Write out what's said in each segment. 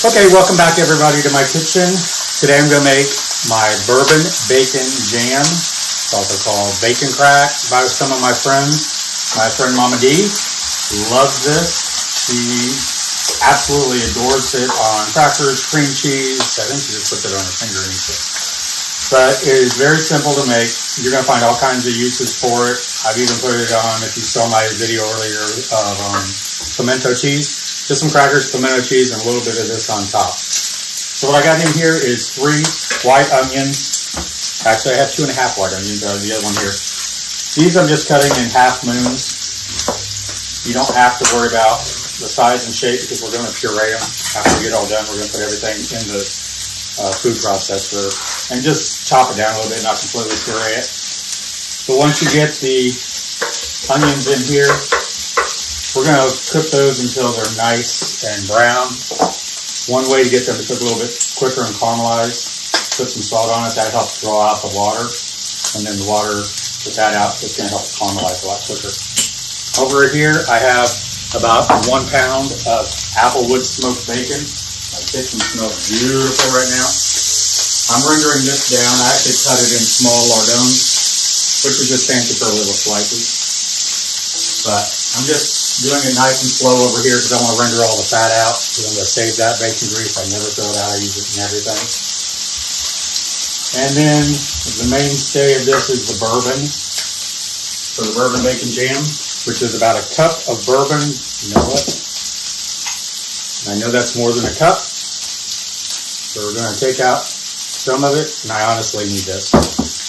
Okay, welcome back everybody to my kitchen. Today I'm going to make my bourbon bacon jam. It's also called bacon crack by some of my friends. My friend Mama D loves this. She absolutely adores it on crackers, cream cheese. I think she just puts it on her finger and eats it. But it is very simple to make. You're going to find all kinds of uses for it. I've even put it on, if you saw my video earlier, of pimento cheese. Just some crackers, pimento cheese, and a little bit of this on top. So what I got in here is 3 white onions. Actually, I have 2.5 white onions out of the other one here. These I'm just cutting in half moons. You don't have to worry about the size and shape because we're going to puree them. After we get all done, we're going to put everything in the food processor and just chop it down a little bit, not completely puree it. So once you get the onions in here, we're going to cook those until they're nice and brown. One way to get them to cook a little bit quicker and caramelize, put some salt on it. That helps draw out the water. And then the water, put that out, it's going to help caramelize a lot quicker. Over here, I have about 1 pound of applewood smoked bacon. My kitchen smells beautiful right now. I'm rendering this down. I actually cut it in small lardons, which is just fancy for little slices. But I'm just doing it nice and slow over here because I want to render all the fat out. Because I'm going to save that bacon grease. I never throw it out. I use it in everything. And then the mainstay of this is the bourbon. So the bourbon bacon jam, which is about 1 cup of bourbon. You know what? I know that's more than 1 cup. So we're going to take out some of it. And I honestly need this.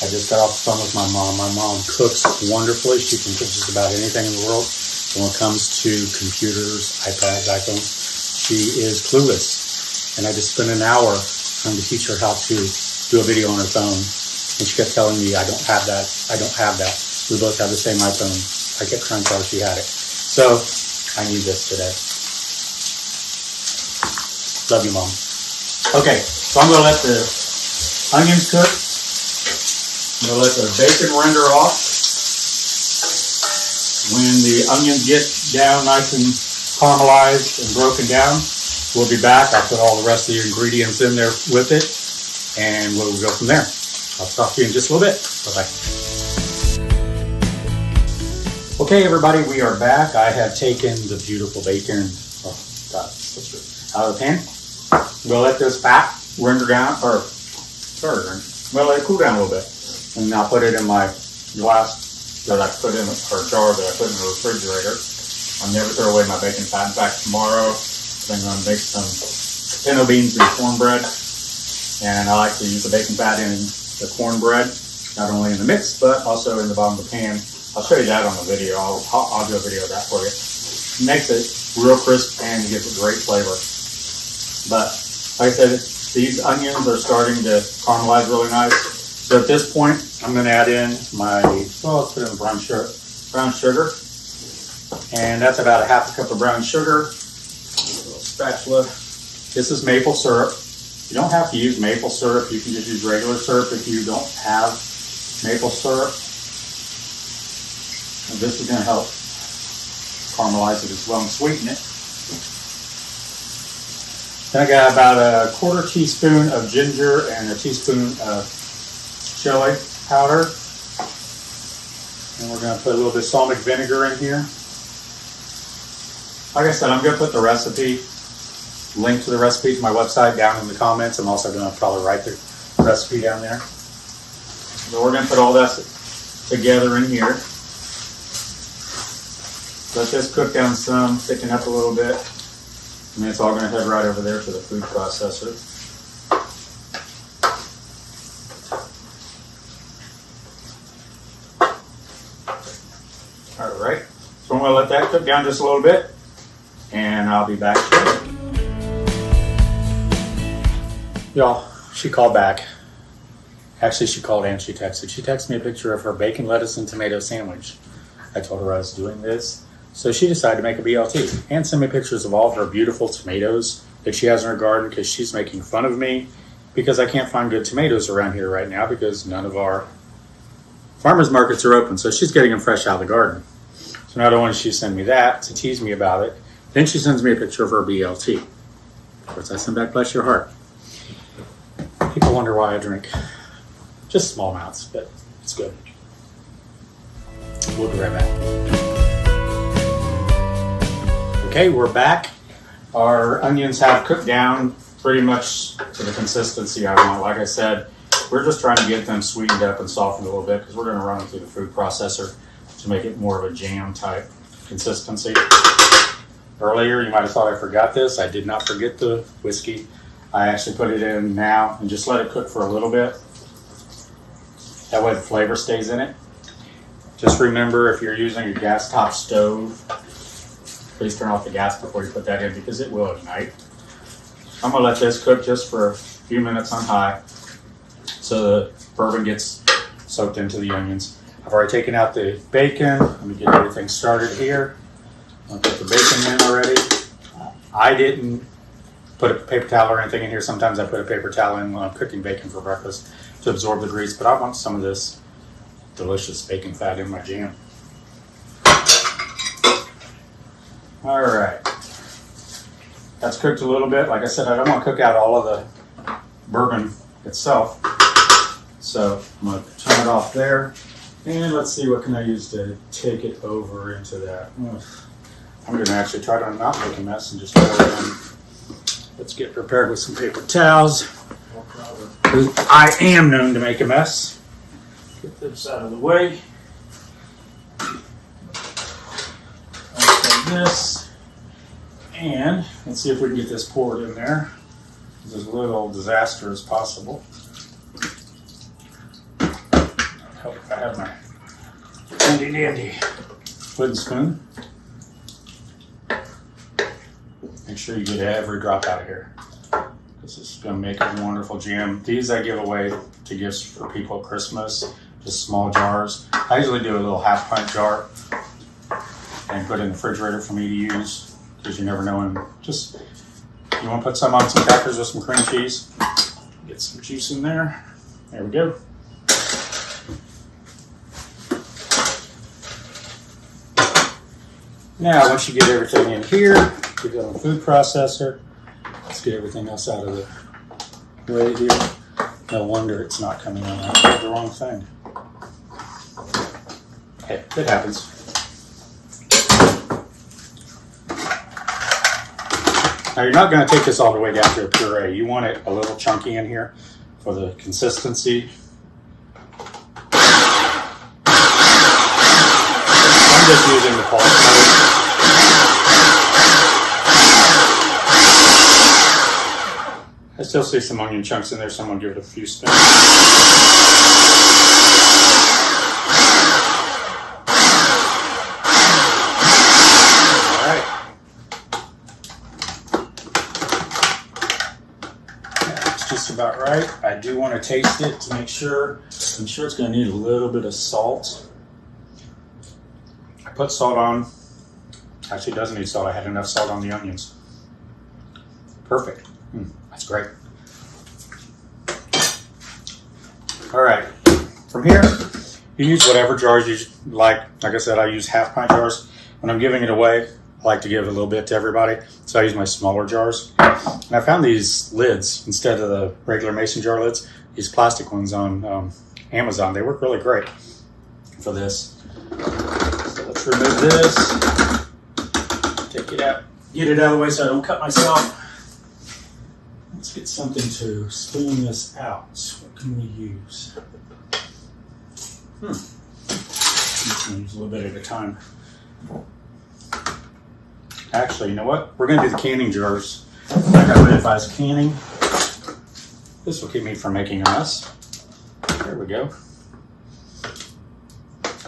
I just got off the phone with my mom. My mom cooks wonderfully. She can cook just about anything in the world. When it comes to computers, iPads, iPhones, she is clueless. And I just spent an hour trying to teach her how to do a video on her phone. And she kept telling me, I don't have that. I don't have that. We both have the same iPhone. I kept trying to tell her she had it. So I need this today. Love you, Mom. Okay, so I'm going to let the onions cook. I'm going to let the bacon render off. When the onions get down nice and caramelized and broken down, we'll be back. I'll put all the rest of the ingredients in there with it, and we'll go from there. I'll talk to you in just a little bit. Bye-bye. Okay, everybody, we are back. I have taken the beautiful bacon out of the pan. We'll let this fat render down, we'll let it cool down a little bit. And I'll put it in my glass that I put in, or jar that I put in the refrigerator. I'll never throw away my bacon fat. In fact, tomorrow I'm going to make some pinto beans and cornbread. And I like to use the bacon fat in the cornbread, not only in the mix, but also in the bottom of the pan. I'll show you that on the video. I'll do a video of that for you. It makes it real crisp and gives it great flavor. But like I said, these onions are starting to caramelize really nice. So at this point, I'm going to add in my, let's put in the brown sugar. And that's about 1/2 cup of brown sugar. A little spatula. This is maple syrup. You don't have to use maple syrup. You can just use regular syrup if you don't have maple syrup. And this is going to help caramelize it as well and sweeten it. Then I got about 1/4 teaspoon of ginger and a teaspoon of chili powder. And we're going to put a little bit of balsamic vinegar in here. Like I said, I'm going to put the recipe, link to the recipe to my website down in the comments. I'm also going to probably write the recipe down there. So we're going to put all this together in here. Let this cook down some, thicken up a little bit. And then it's all going to head right over there to the food processor. Alright, so I'm going to let that cook down just a little bit, and I'll be back shortly. Y'all, she called back. Actually, she called and she texted. She texted me a picture of her bacon, lettuce, and tomato sandwich. I told her I was doing this. So she decided to make a BLT and send me pictures of all of her beautiful tomatoes that she has in her garden because she's making fun of me because I can't find good tomatoes around here right now because none of our farmers markets are open. So she's getting them fresh out of the garden. So not only does she send me that to tease me about it, then she sends me a picture of her BLT. Of course, I send back bless your heart. People wonder why I drink just small amounts, but it's good. We'll be right back. Okay, we're back. Our onions have cooked down pretty much to the consistency I want. Like I said, we're just trying to get them sweetened up and softened a little bit because we're going to run them through the food processor to make it more of a jam type consistency. Earlier, you might have thought I forgot this. I did not forget the whiskey. I actually put it in now and just let it cook for a little bit. That way the flavor stays in it. Just remember, if you're using a gas top stove, please turn off the gas before you put that in because it will ignite. I'm going to let this cook just for a few minutes on high so the bourbon gets soaked into the onions. I've already taken out the bacon. Let me get everything started here. I'll put the bacon in already. I didn't put a paper towel or anything in here. Sometimes I put a paper towel in when I'm cooking bacon for breakfast to absorb the grease, but I want some of this delicious bacon fat in my jam. All right. That's cooked a little bit. Like I said, I don't want to cook out all of the bourbon itself. So I'm going to turn it off there. And let's see, what can I use to take it over into that? I'm going to actually try to not make a mess and just pour it in. Let's get prepared with some paper towels. I am known to make a mess. Get this out of the way. Like this. And let's see if we can get this poured in there. It's as little disaster as possible. I hope I have my handy dandy wooden spoon. Make sure you get every drop out of here. This is going to make a wonderful jam. These I give away to gifts for people at Christmas, just small jars. I usually do a little half-pint jar and put it in the refrigerator for me to use because you never know. And just, you want to put some on some crackers with some cream cheese. Get some juice in there. There we go. Now, once you get everything in here, get it on the food processor. Let's get everything else out of the way here. No wonder it's not coming on. I did the wrong thing. Hey, it happens. Now, you're not going to take this all the way down to a puree. You want it a little chunky in here for the consistency. I'm just using the pulse mode. I still see some onion chunks in there, so I'm going to give it a few spins. Alright. That's just about right. I do want to taste it to make sure. I'm sure it's going to need a little bit of salt. I put salt on. Actually, it doesn't need salt. I had enough salt on the onions. Perfect. That's great. All right, from here, you use whatever jars you like. Like I said, I use half-pint jars. When I'm giving it away, I like to give a little bit to everybody, so I use my smaller jars. And I found these lids, instead of the regular mason jar lids, these plastic ones on Amazon. They work really great for this. So let's remove this, take it out, get it out of the way so I don't cut myself. Let's get something to spoon this out. What can we use? Let's use a little bit at a time. Actually, you know what? We're going to do the canning jars. Like I would advise canning. This will keep me from making a mess. There we go.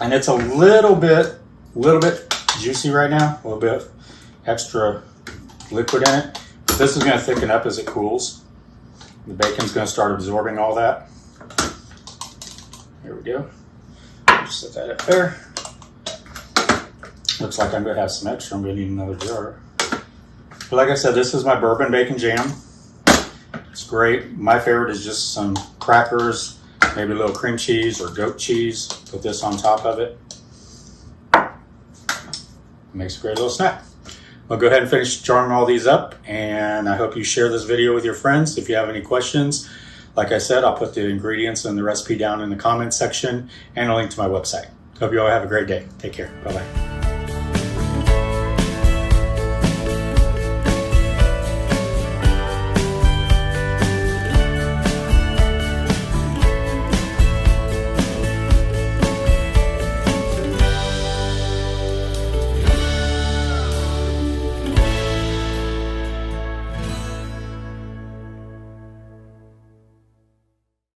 And it's a little bit juicy right now. A little bit extra liquid in it. But this is going to thicken up as it cools. The bacon's going to start absorbing all that. There we go. Just set that up there. Looks like I'm going to have some extra. I'm going to need another jar. But like I said, this is my bourbon bacon jam. It's great. My favorite is just some crackers, maybe a little cream cheese or goat cheese. Put this on top of it. Makes a great little snack. I'll go ahead and finish jarring all these up, and I hope you share this video with your friends. If you have any questions, like I said, I'll put the ingredients and the recipe down in the comments section and a link to my website. Hope you all have a great day. Take care. Bye-bye.